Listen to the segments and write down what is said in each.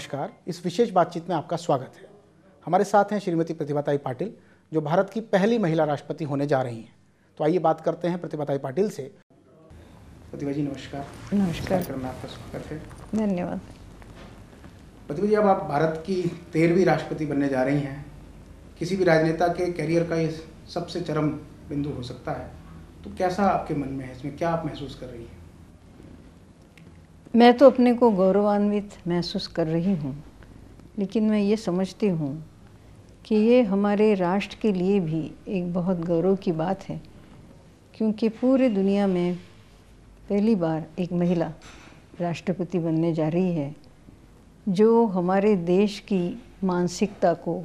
नमस्कार, इस विशेष बातचीत में आपका स्वागत है। हमारे साथ हैं श्रीमती प्रतिभाताई पाटिल, जो भारत की पहली महिला राष्ट्रपति होने जा रही हैं। तो आइए बात करते हैं प्रतिभाताई पाटिल से। प्रतिभा जी नमस्कार। नमस्कार। कार्यक्रम में आपका स्वागत है। धन्यवाद। प्रतिभा जी, अब आप भारत की 13वीं राष्ट्रपति बनने जा रही हैं। किसी भी राजनेता के कैरियर का ये सबसे चरम बिंदु हो सकता है, तो कैसा आपके मन में है, इसमें क्या आप महसूस कर रही हैं? मैं तो अपने को गौरवान्वित महसूस कर रही हूँ, लेकिन मैं ये समझती हूँ कि ये हमारे राष्ट्र के लिए भी एक बहुत गौरव की बात है, क्योंकि पूरी दुनिया में पहली बार एक महिला राष्ट्रपति बनने जा रही है, जो हमारे देश की मानसिकता को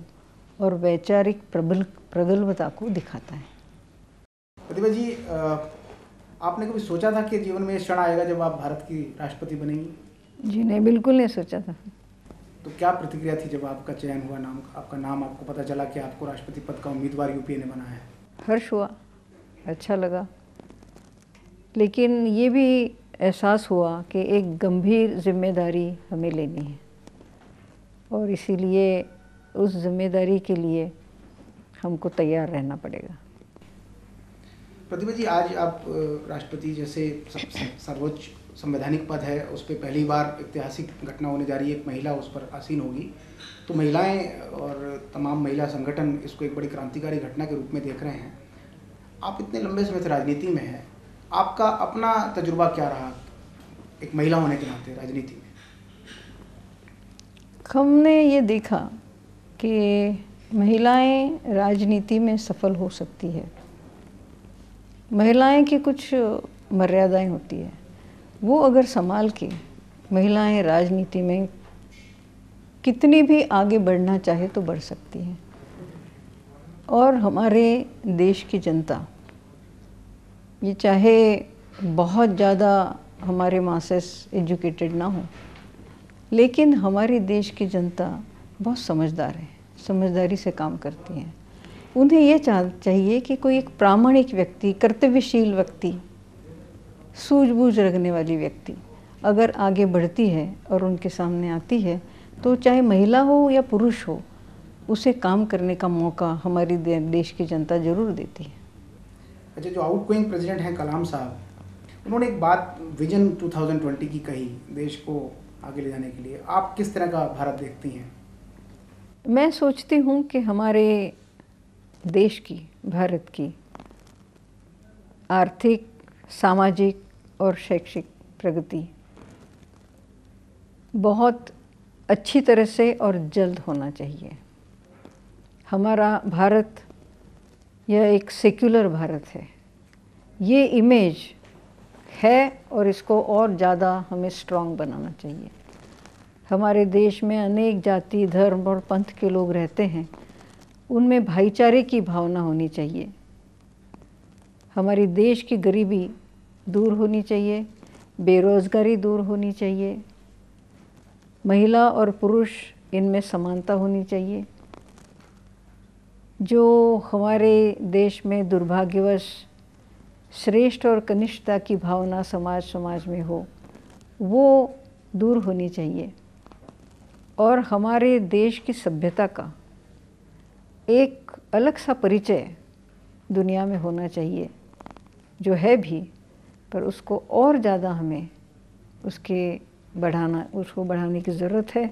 और वैचारिक प्रगल्भता को दिखाता है। प्रतिभा जी, आपने कभी सोचा था कि जीवन में ये क्षण आएगा जब आप भारत की राष्ट्रपति बनेंगी? जी नहीं, बिल्कुल नहीं सोचा था। तो क्या प्रतिक्रिया थी जब आपका चयन हुआ, आपका नाम आपको पता चला कि आपको राष्ट्रपति पद का उम्मीदवार यूपीए ने बनाया है? हर्ष हुआ, अच्छा लगा, लेकिन ये भी एहसास हुआ कि एक गंभीर जिम्मेदारी हमें लेनी है और इसीलिए उस जिम्मेदारी के लिए हमको तैयार रहना पड़ेगा। प्रतिभा जी, आज आप राष्ट्रपति जैसे सर्वोच्च संवैधानिक पद है, उस पर पहली बार ऐतिहासिक घटना होने जा रही है, एक महिला उस पर आसीन होगी। तो महिलाएं और तमाम महिला संगठन इसको एक बड़ी क्रांतिकारी घटना के रूप में देख रहे हैं। आप इतने लंबे समय से राजनीति में हैं, आपका अपना तजुर्बा क्या रहा एक महिला होने के नाते राजनीति में? हमने ये देखा कि महिलाएं राजनीति में सफल हो सकती है। महिलाएं की कुछ मर्यादाएं होती है, वो अगर संभाल के महिलाएं राजनीति में कितनी भी आगे बढ़ना चाहे तो बढ़ सकती हैं। और हमारे देश की जनता, ये चाहे बहुत ज़्यादा हमारे मासेस एजुकेटेड ना हो, लेकिन हमारे देश की जनता बहुत समझदार है, समझदारी से काम करती हैं। उन्हें ये चाहिए कि कोई एक प्रामाणिक व्यक्ति, कर्तव्यशील व्यक्ति, सूझबूझ रखने वाली व्यक्ति अगर आगे बढ़ती है और उनके सामने आती है, तो चाहे महिला हो या पुरुष हो, उसे काम करने का मौका हमारी देश की जनता जरूर देती है। अच्छा, जो आउटगोइंग प्रेसिडेंट हैं कलाम साहब, उन्होंने एक बात विजन 2020 की कही देश को आगे ले जाने के लिए। आप किस तरह का भारत देखती हैं? मैं सोचती हूँ कि हमारे देश की, भारत की आर्थिक, सामाजिक और शैक्षिक प्रगति बहुत अच्छी तरह से और जल्द होना चाहिए। हमारा भारत यह एक सेक्युलर भारत है, ये इमेज है और इसको और ज़्यादा हमें स्ट्रॉन्ग बनाना चाहिए। हमारे देश में अनेक जाति, धर्म और पंथ के लोग रहते हैं, उनमें भाईचारे की भावना होनी चाहिए। हमारी देश की गरीबी दूर होनी चाहिए, बेरोज़गारी दूर होनी चाहिए, महिला और पुरुष इनमें समानता होनी चाहिए। जो हमारे देश में दुर्भाग्यवश श्रेष्ठ और कनिष्ठता की भावना समाज में हो, वो दूर होनी चाहिए। और हमारे देश की सभ्यता का एक अलग सा परिचय दुनिया में होना चाहिए, जो है भी, पर उसको और ज़्यादा हमें उसको बढ़ाने की ज़रूरत है।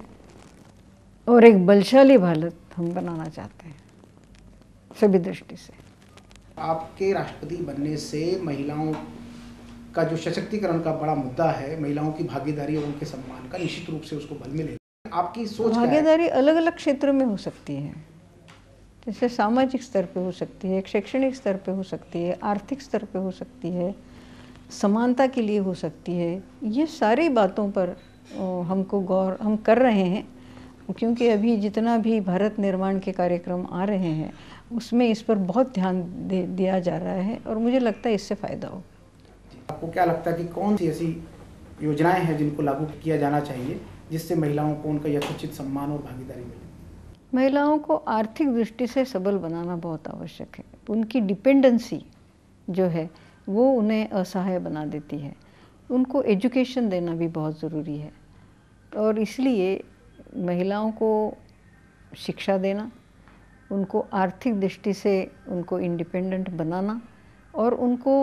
और एक बलशाली भारत हम बनाना चाहते हैं सभी दृष्टि से। आपके राष्ट्रपति बनने से महिलाओं का जो सशक्तिकरण का बड़ा मुद्दा है, महिलाओं की भागीदारी और उनके सम्मान का, निश्चित रूप से उसको बल मिलेगा। आपकी सोच भागीदारी अलग अलग क्षेत्रों में हो सकती है, जैसे सामाजिक स्तर पे हो सकती है, शैक्षणिक स्तर पे हो सकती है, आर्थिक स्तर पे हो सकती है, समानता के लिए हो सकती है। ये सारी बातों पर हमको गौर हम कर रहे हैं, क्योंकि अभी जितना भी भारत निर्माण के कार्यक्रम आ रहे हैं उसमें इस पर बहुत ध्यान दिया जा रहा है और मुझे लगता है इससे फ़ायदा हो। आपको क्या लगता है कि कौन सी ऐसी योजनाएं हैं जिनको लागू किया जाना चाहिए जिससे महिलाओं को उनका यथोचित सम्मान और भागीदारी मिले? महिलाओं को आर्थिक दृष्टि से सबल बनाना बहुत आवश्यक है। उनकी डिपेंडेंसी जो है वो उन्हें असहाय बना देती है। उनको एजुकेशन देना भी बहुत ज़रूरी है और इसलिए महिलाओं को शिक्षा देना, उनको आर्थिक दृष्टि से उनको इंडिपेंडेंट बनाना और उनको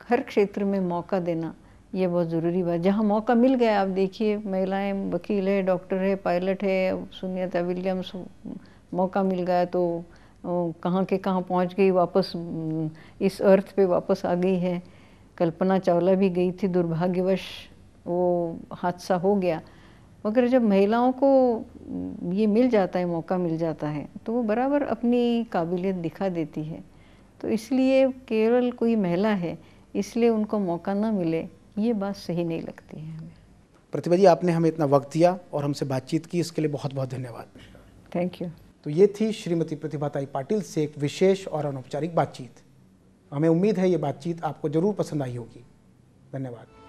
हर क्षेत्र में मौका देना, ये बहुत ज़रूरी बात। जहाँ मौका मिल गया, आप देखिए महिलाएं वकील है, डॉक्टर है, पायलट है, सुनीता विलियम्स, मौका मिल गया तो कहाँ के कहाँ पहुँच गई, वापस इस अर्थ पे वापस आ गई है। कल्पना चावला भी गई थी, दुर्भाग्यवश वो हादसा हो गया। मगर जब महिलाओं को ये मिल जाता है, मौका मिल जाता है, तो वो बराबर अपनी काबिलियत दिखा देती है। तो इसलिए केवल कोई महिला है इसलिए उनको मौका ना मिले, ये बात सही नहीं लगती है हमें। प्रतिभा जी, आपने हमें इतना वक्त दिया और हमसे बातचीत की, इसके लिए बहुत बहुत धन्यवाद। Thank you. तो ये थी श्रीमती प्रतिभाताई पाटिल से एक विशेष और अनौपचारिक बातचीत। हमें उम्मीद है ये बातचीत आपको जरूर पसंद आई होगी। धन्यवाद।